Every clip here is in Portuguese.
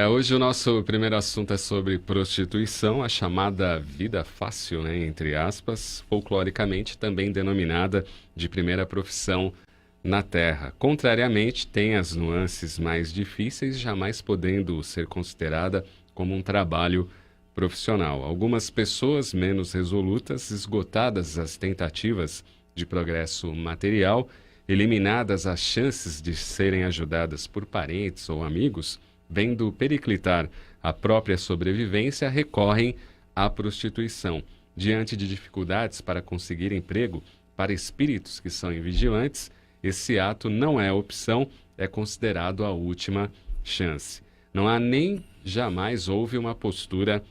Hoje o nosso primeiro assunto é sobre prostituição, a chamada vida fácil, né, entre aspas, folcloricamente também denominada de primeira profissão na Terra. Contrariamente, tem as nuances mais difíceis, jamais podendo ser considerada como um trabalho profissional. Algumas pessoas menos resolutas, esgotadas as tentativas de progresso material, eliminadas as chances de serem ajudadas por parentes ou amigos, vendo periclitar a própria sobrevivência, recorrem à prostituição. Diante de dificuldades para conseguir emprego para espíritos que são invigilantes, esse ato não é opção, é considerado a última chance. Não há nem jamais houve uma postura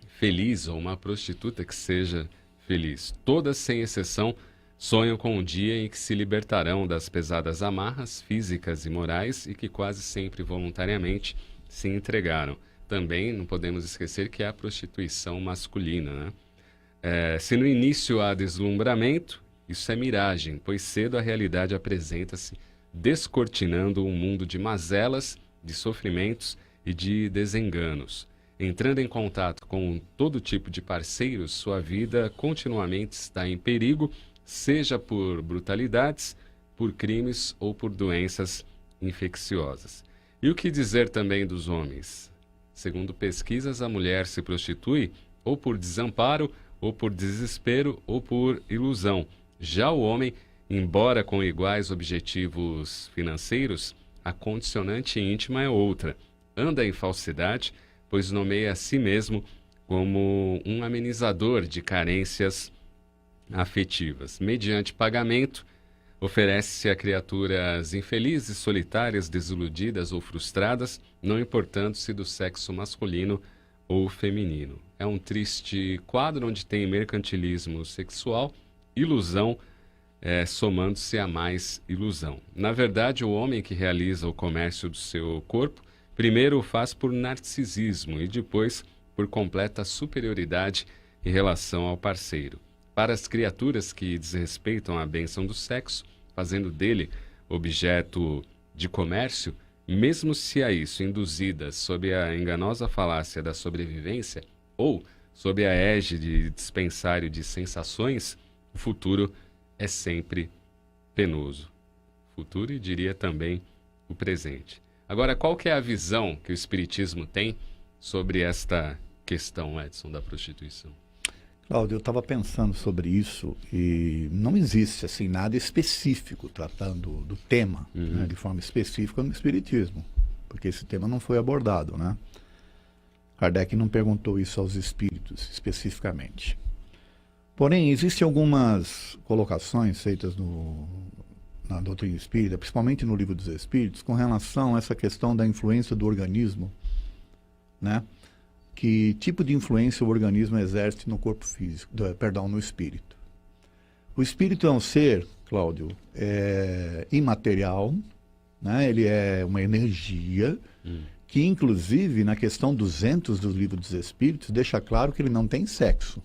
feliz ou uma prostituta que seja feliz. Todas, sem exceção, sonham com um dia em que se libertarão das pesadas amarras físicas e morais e que quase sempre voluntariamente se entregaram. Também não podemos esquecer que é a prostituição masculina, né? Se no início há deslumbramento, isso é miragem, pois cedo a realidade apresenta-se descortinando um mundo de mazelas, de sofrimentos e de desenganos. Entrando em contato com todo tipo de parceiros, sua vida continuamente está em perigo, seja por brutalidades, por crimes ou por doenças infecciosas. E o que dizer também dos homens? Segundo pesquisas, a mulher se prostitui ou por desamparo, ou por desespero, ou por ilusão. Já o homem, embora com iguais objetivos financeiros, a condicionante íntima é outra. Anda em falsidade, pois nomeia a si mesmo como um amenizador de carências afetivas. Mediante pagamento, oferece-se a criaturas infelizes, solitárias, desiludidas ou frustradas, não importando-se do sexo masculino ou feminino. É um triste quadro onde tem mercantilismo sexual, ilusão, somando-se a mais ilusão. Na verdade, o homem que realiza o comércio do seu corpo, primeiro o faz por narcisismo e depois por completa superioridade em relação ao parceiro. Para as criaturas que desrespeitam a bênção do sexo, fazendo dele objeto de comércio, mesmo se a isso induzidas sob a enganosa falácia da sobrevivência ou sob a égide dispensário de sensações, o futuro é sempre penoso. Futuro e diria também o presente. Agora, qual que é a visão que o Espiritismo tem sobre esta questão, Edson, da prostituição? Cláudio, eu estava pensando sobre isso e não existe assim nada específico tratando do tema, né, de forma específica no Espiritismo, porque esse tema não foi abordado, né? Kardec não perguntou isso aos espíritos especificamente. Porém, existem algumas colocações feitas na doutrina espírita, principalmente no Livro dos Espíritos, com relação a essa questão da influência do organismo, né? Que tipo de influência o organismo exerce no corpo físico, no espírito. O espírito é um ser, Cláudio, imaterial, né? Ele é uma energia que, inclusive, na questão 200 do Livro dos Espíritos, deixa claro que ele não tem sexo.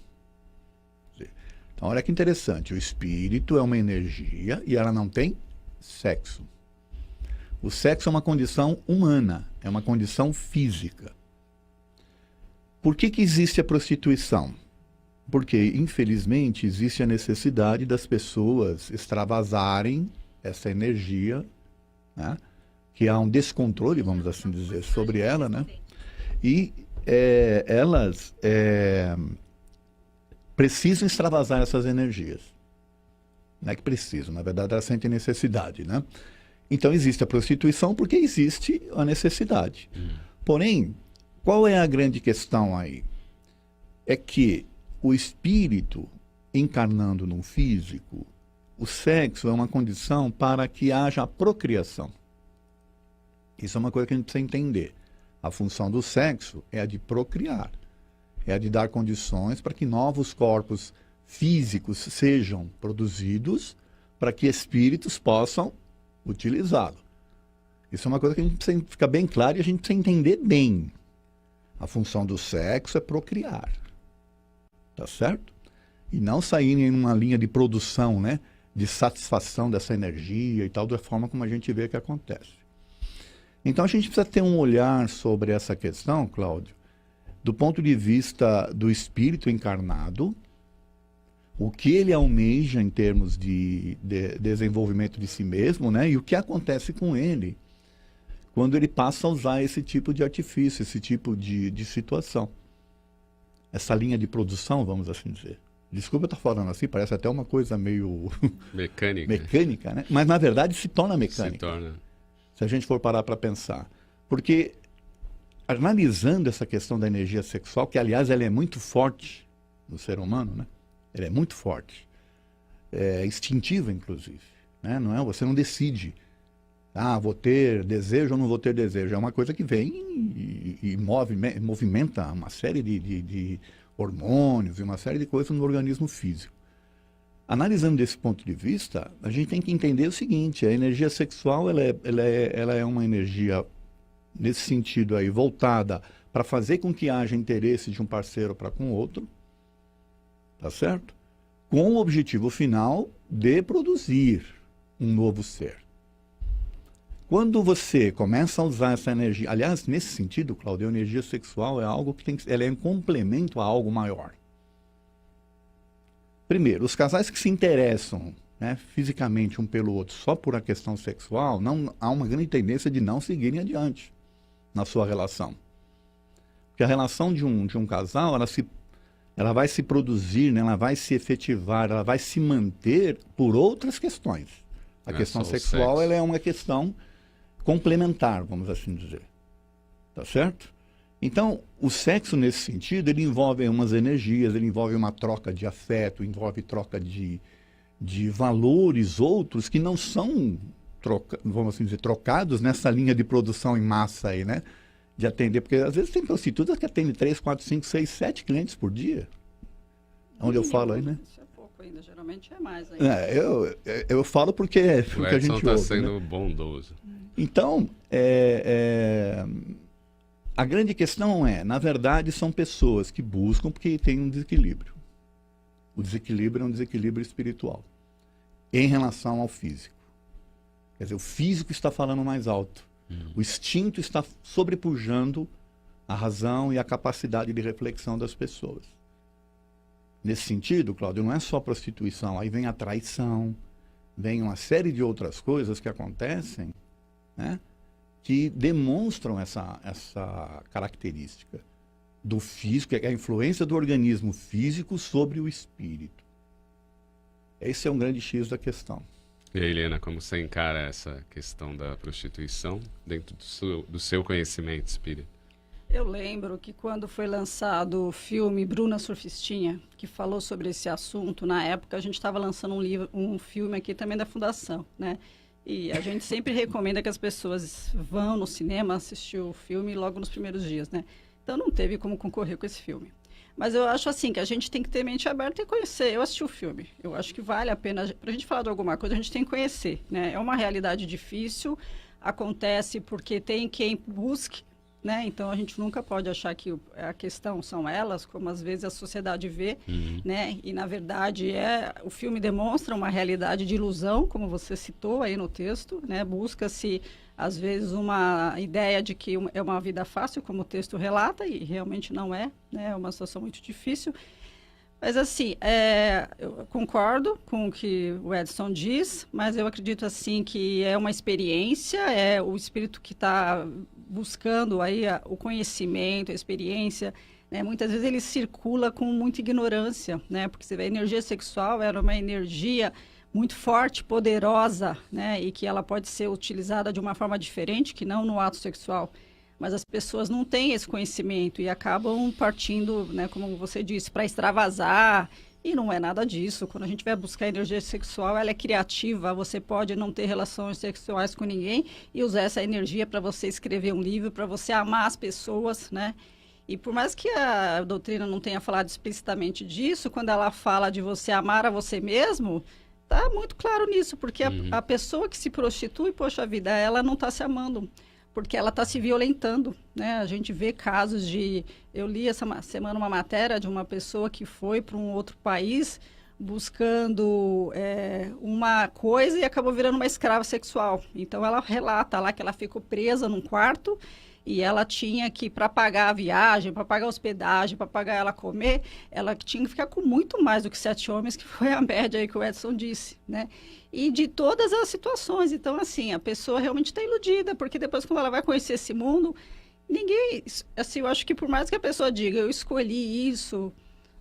Então, olha que interessante, o espírito é uma energia e ela não tem sexo. O sexo é uma condição humana, é uma condição física. Por que existe a prostituição? Porque, infelizmente, existe a necessidade das pessoas extravasarem essa energia, né? Que há um descontrole, vamos assim dizer, sobre ela, né? E elas precisam extravasar essas energias. Não é que precisam, na verdade elas sentem necessidade, né? Então existe a prostituição porque existe a necessidade. Porém, qual é a grande questão aí? É que o espírito encarnando no físico, o sexo é uma condição para que haja a procriação. Isso é uma coisa que a gente precisa entender. A função do sexo é a de procriar, é a de dar condições para que novos corpos físicos sejam produzidos para que espíritos possam utilizá-lo. Isso é uma coisa que a gente precisa ficar bem claro e a gente precisa entender bem. A função do sexo é procriar. Tá certo? E não sair em uma linha de produção, né? De satisfação dessa energia e tal, da forma como a gente vê que acontece. Então a gente precisa ter um olhar sobre essa questão, Cláudio, do ponto de vista do espírito encarnado, o que ele almeja em termos de desenvolvimento de si mesmo, né? E o que acontece com ele quando ele passa a usar esse tipo de artifício, esse tipo de situação. Essa linha de produção, vamos assim dizer. Desculpa eu estar falando assim, parece até uma coisa meio mecânica, né? Mas na verdade se torna mecânica. Se torna. Se a gente for parar para pensar. Porque analisando essa questão da energia sexual, que aliás ela é muito forte no ser humano, né? Ela é muito forte. É instintiva, inclusive. Né? Não é? Você não decide. Ah, vou ter desejo ou não vou ter desejo. É uma coisa que vem e movimenta uma série de hormônios e uma série de coisas no organismo físico. Analisando desse ponto de vista, a gente tem que entender o seguinte: a energia sexual ela é uma energia, nesse sentido aí, voltada para fazer com que haja interesse de um parceiro para com o outro, tá certo? Com o objetivo final de produzir um novo ser. Quando você começa a usar essa energia, aliás, nesse sentido, Cláudio, a energia sexual é algo que ela é um complemento a algo maior. Primeiro, os casais que se interessam, né, fisicamente um pelo outro só por a questão sexual, não há uma grande tendência de não seguirem adiante na sua relação. Porque a relação de um casal, ela vai se produzir, né, ela vai se efetivar, ela vai se manter por outras questões. A questão sexual ela é uma questão complementar, vamos assim dizer. Tá certo? Então, o sexo, nesse sentido, ele envolve umas energias, ele envolve uma troca de afeto, envolve troca de valores outros que não são, vamos assim dizer, trocados nessa linha de produção em massa aí, né? De atender, porque às vezes tem prostitutas que atendem 3, 4, 5, 6, 7 clientes por dia. Onde eu falo aí, né? Isso é pouco ainda, geralmente é mais ainda. Eu falo porque a gente ouve. O Edson está sendo bondoso. Então, a grande questão na verdade, são pessoas que buscam porque tem um desequilíbrio. O desequilíbrio é um desequilíbrio espiritual em relação ao físico. Quer dizer, o físico está falando mais alto. O instinto está sobrepujando a razão e a capacidade de reflexão das pessoas. Nesse sentido, Cláudio, não é só prostituição. Aí vem a traição, vem uma série de outras coisas que acontecem, né, que demonstram essa característica do físico, que é a influência do organismo físico sobre o espírito. Esse é um grande X da questão. E aí, Helena, como você encara essa questão da prostituição dentro do seu conhecimento espírita? Eu lembro que quando foi lançado o filme Bruna Surfistinha, que falou sobre esse assunto, na época a gente estava lançando um filme aqui também da Fundação, né? E a gente sempre recomenda que as pessoas vão no cinema assistir o filme logo nos primeiros dias, né? Então não teve como concorrer com esse filme. Mas eu acho assim que a gente tem que ter mente aberta e conhecer. Eu assisti o filme. Eu acho que vale a pena, para a gente falar de alguma coisa, a gente tem que conhecer, né? É uma realidade difícil, acontece porque tem quem busque, né? Então a gente nunca pode achar que a questão são elas, como às vezes a sociedade vê, né? E na verdade o filme demonstra uma realidade de ilusão, como você citou aí no texto, né? Busca-se às vezes uma ideia de que é uma vida fácil, como o texto relata, e realmente não é, né? É uma situação muito difícil. Mas assim, eu concordo com o que o Edson diz, mas eu acredito assim que é uma experiência, é o espírito que está buscando aí o conhecimento, a experiência, né? Muitas vezes ele circula com muita ignorância, né? Porque você vê, a energia sexual era uma energia muito forte, poderosa, né? E que ela pode ser utilizada de uma forma diferente, que não no ato sexual. Mas as pessoas não têm esse conhecimento e acabam partindo, né, como você disse, para extravasar. E não é nada disso. Quando a gente vai buscar energia sexual, ela é criativa. Você pode não ter relações sexuais com ninguém e usar essa energia para você escrever um livro, para você amar as pessoas, né? E por mais que a doutrina não tenha falado explicitamente disso, quando ela fala de você amar a você mesmo, tá muito claro nisso, porque a pessoa que se prostitui, poxa vida, ela não está se amando, porque ela está se violentando, né? A gente vê casos de... Eu li essa semana uma matéria de uma pessoa que foi para um outro país, buscando uma coisa e acabou virando uma escrava sexual. Então ela relata lá que ela ficou presa num quarto e ela tinha que, para pagar a viagem, para pagar a hospedagem, para pagar ela comer, ela tinha que ficar com muito mais do que 7 homens, que foi a média aí que o Edson disse, né? E de todas as situações. Então, assim, a pessoa realmente está iludida, porque depois quando ela vai conhecer esse mundo, ninguém, assim, eu acho que por mais que a pessoa diga, eu escolhi isso,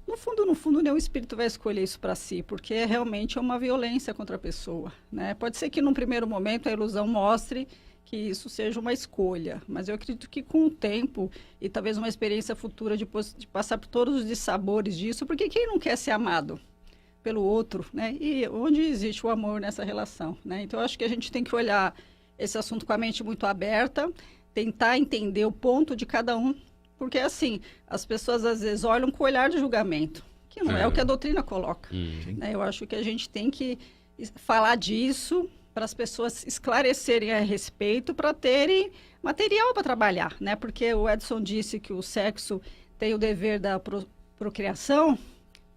no fundo, nenhum espírito vai escolher isso para si, porque realmente é uma violência contra a pessoa, né? Pode ser que num primeiro momento a ilusão mostre que isso seja uma escolha, mas eu acredito que com o tempo e talvez uma experiência futura de passar por todos os dissabores disso, porque quem não quer ser amado pelo outro, né? E onde existe o amor nessa relação, né? Então eu acho que a gente tem que olhar esse assunto com a mente muito aberta, tentar entender o ponto de cada um, porque assim, as pessoas às vezes olham com o olhar de julgamento, que não é o que a doutrina coloca, né? Eu acho que a gente tem que falar disso para as pessoas esclarecerem a respeito, para terem material para trabalhar, né? Porque o Edson disse que o sexo tem o dever da procriação,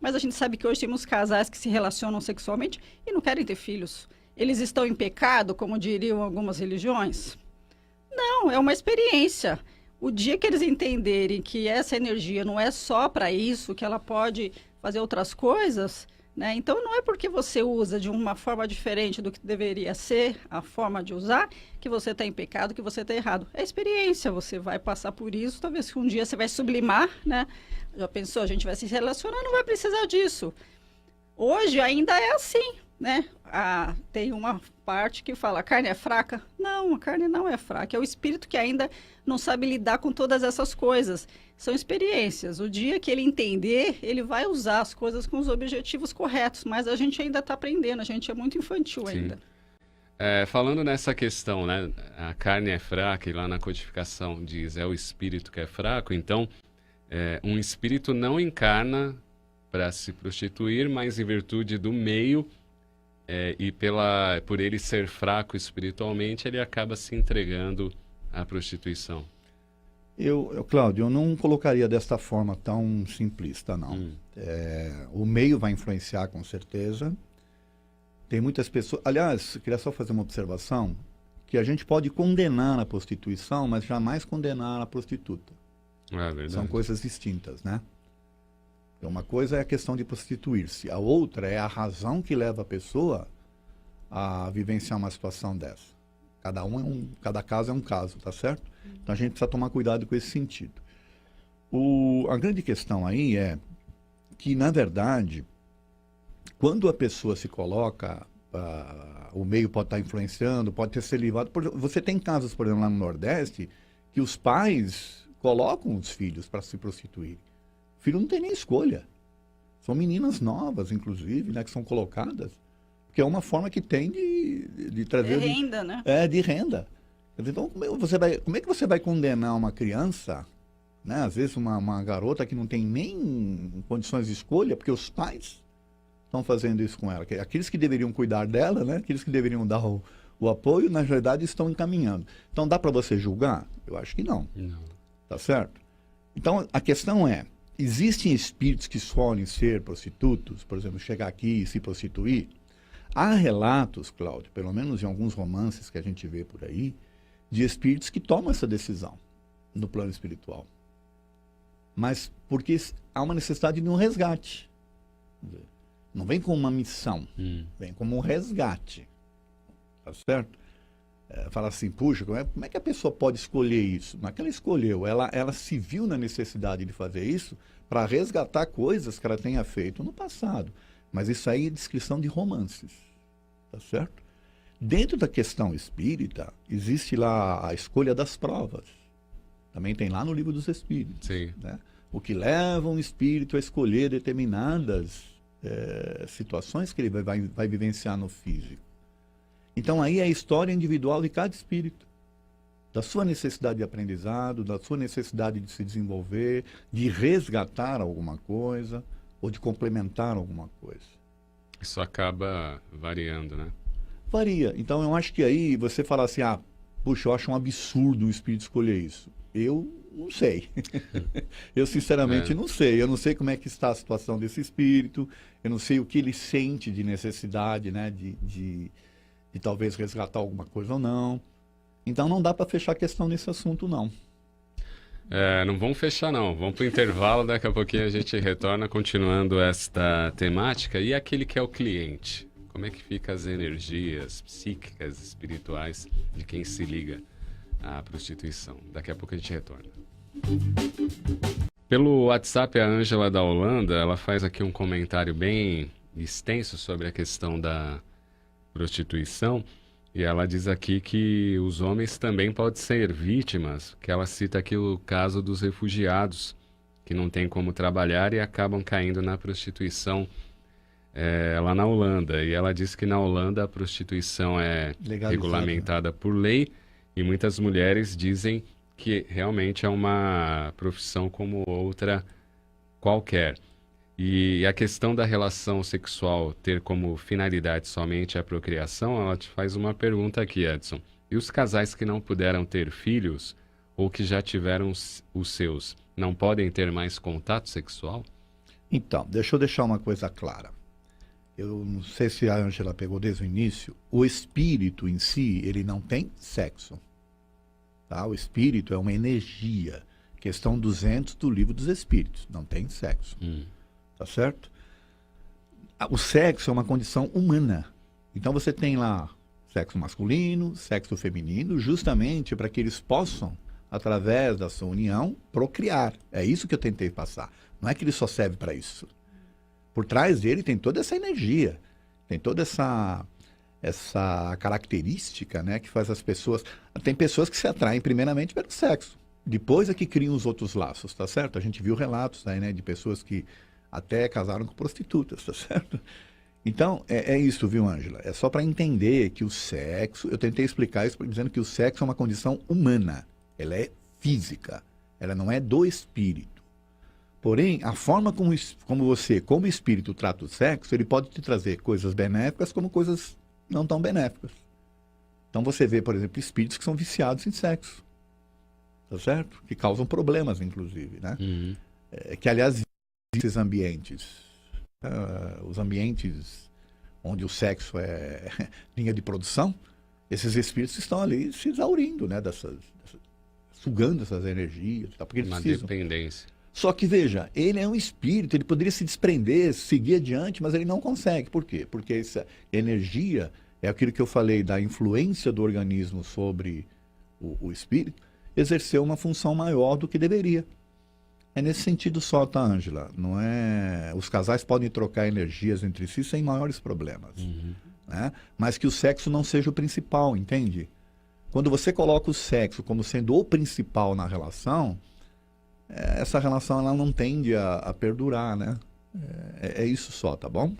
mas a gente sabe que hoje temos casais que se relacionam sexualmente e não querem ter filhos. Eles estão em pecado, como diriam algumas religiões? Não, é uma experiência. O dia que eles entenderem que essa energia não é só para isso, que ela pode fazer outras coisas, né? Então, não é porque você usa de uma forma diferente do que deveria ser a forma de usar, que você está em pecado, que você está errado. É experiência, você vai passar por isso, talvez que um dia você vai sublimar, né? Já pensou, a gente vai se relacionar, não vai precisar disso. Hoje ainda é assim, né? Tem uma parte que fala, a carne é fraca? Não, a carne não é fraca, é o espírito que ainda não sabe lidar com todas essas coisas. São experiências. O dia que ele entender, ele vai usar as coisas com os objetivos corretos, mas a gente ainda está aprendendo, a gente é muito infantil ainda. Falando nessa questão, né? A carne é fraca e lá na codificação diz é o espírito que é fraco, então um espírito não encarna para se prostituir, mas em virtude do meio e por ele ser fraco espiritualmente, ele acaba se entregando à prostituição. Cláudio, eu não colocaria desta forma tão simplista, não. O meio vai influenciar, com certeza. Tem muitas pessoas... Aliás, eu queria só fazer uma observação, que a gente pode condenar a prostituição, mas jamais condenar a prostituta. Verdade. São coisas distintas, né? Uma coisa é a questão de prostituir-se, a outra é a razão que leva a pessoa a vivenciar uma situação dessa. Cada caso é um caso, tá certo? Então a gente precisa tomar cuidado com esse sentido. A grande questão aí é que, na verdade, quando a pessoa se coloca, o meio pode estar influenciando, pode ter sido levado. Você tem casos, por exemplo, lá no Nordeste, que os pais colocam os filhos para se prostituir. O filho não tem nem escolha. São meninas novas, inclusive, né, que são colocadas, porque é uma forma que tem de trazer... De renda, né? De renda. Então, como é que você vai condenar uma criança, né? Às vezes uma garota que não tem nem condições de escolha, porque os pais estão fazendo isso com ela. Aqueles que deveriam cuidar dela, né? Aqueles que deveriam dar o apoio, na verdade, estão encaminhando. Então, dá para você julgar? Eu acho que não. Não. Tá certo? Então, a questão é, existem espíritos que escolhem ser prostitutos, por exemplo, chegar aqui e se prostituir? Há relatos, Cláudio, pelo menos em alguns romances que a gente vê por aí, de espíritos que tomam essa decisão no plano espiritual. Mas porque há uma necessidade de um resgate. Não vem como uma missão, vem como um resgate. Tá certo? Fala assim, puxa, como é que a pessoa pode escolher isso? Mas que ela escolheu, ela se viu na necessidade de fazer isso para resgatar coisas que ela tenha feito no passado. Mas isso aí é descrição de romances. Tá certo? Dentro da questão espírita, existe lá a escolha das provas. Também tem lá no Livro dos Espíritos. Sim. Né? O que leva um espírito a escolher determinadas situações que ele vai vivenciar no físico. Então aí é a história individual de cada espírito. Da sua necessidade de aprendizado, da sua necessidade de se desenvolver, de resgatar alguma coisa ou de complementar alguma coisa. Isso acaba variando, né? Varia. Então, eu acho que aí você fala assim, puxa, eu acho um absurdo o espírito escolher isso. Eu não sei. Eu sinceramente não sei. Eu não sei como é que está a situação desse espírito, eu não sei o que ele sente de necessidade, né, de talvez resgatar alguma coisa ou não. Então não dá para fechar a questão nesse assunto, não. Não vamos fechar, não. Vamos para o intervalo, daqui a pouquinho a gente retorna continuando esta temática. E aquele que é o cliente? Como é que fica as energias psíquicas, espirituais de quem se liga à prostituição? Daqui a pouco a gente retorna. Pelo WhatsApp, a Ângela da Holanda, ela faz aqui um comentário bem extenso sobre a questão da prostituição. E ela diz aqui que os homens também podem ser vítimas, que ela cita aqui o caso dos refugiados, que não têm como trabalhar e acabam caindo na prostituição lá na Holanda. E ela diz que na Holanda a prostituição é regulamentada por lei e muitas mulheres dizem que realmente é uma profissão como outra qualquer. E a questão da relação sexual ter como finalidade somente a procriação, ela te faz uma pergunta aqui, Edson. E os casais que não puderam ter filhos ou que já tiveram os seus, não podem ter mais contato sexual? Então, deixa eu deixar uma coisa clara. Eu não sei se a Ângela pegou desde o início. O espírito em si, ele não tem sexo. Tá? O espírito é uma energia. Questão 200 do Livro dos Espíritos. Não tem sexo. Tá certo? O sexo é uma condição humana. Então você tem lá sexo masculino, sexo feminino, justamente para que eles possam, através da sua união, procriar. É isso que eu tentei passar. Não é que ele só serve para isso. Por trás dele tem toda essa energia, tem toda essa característica, né, que faz as pessoas... Tem pessoas que se atraem primeiramente pelo sexo. Depois é que criam os outros laços, tá certo? A gente viu relatos aí, né, de pessoas que até casaram com prostitutas, tá certo? Então, é isso, viu, Ângela? É só para entender que o sexo... Eu tentei explicar isso dizendo que o sexo é uma condição humana. Ela é física. Ela não é do espírito. Porém, a forma como você, como espírito, trata o sexo, ele pode te trazer coisas benéficas como coisas não tão benéficas. Então, você vê, por exemplo, espíritos que são viciados em sexo. Tá certo? Que causam problemas, inclusive, né? Que, aliás... Esses ambientes, os ambientes onde o sexo é linha de produção, esses espíritos estão ali se exaurindo, né, sugando essas energias, tá, porque eles precisam. Dependência. Só que, veja, ele é um espírito, ele poderia se desprender, seguir adiante, mas ele não consegue. Por quê? Porque essa energia é aquilo que eu falei da influência do organismo sobre o espírito, exerceu uma função maior do que deveria. É nesse sentido só, tá, Ângela? Não é... Os casais podem trocar energias entre si sem maiores problemas. Né? Mas que o sexo não seja o principal, entende? Quando você coloca o sexo como sendo o principal na relação, essa relação ela não tende a perdurar, né? É isso só, tá bom?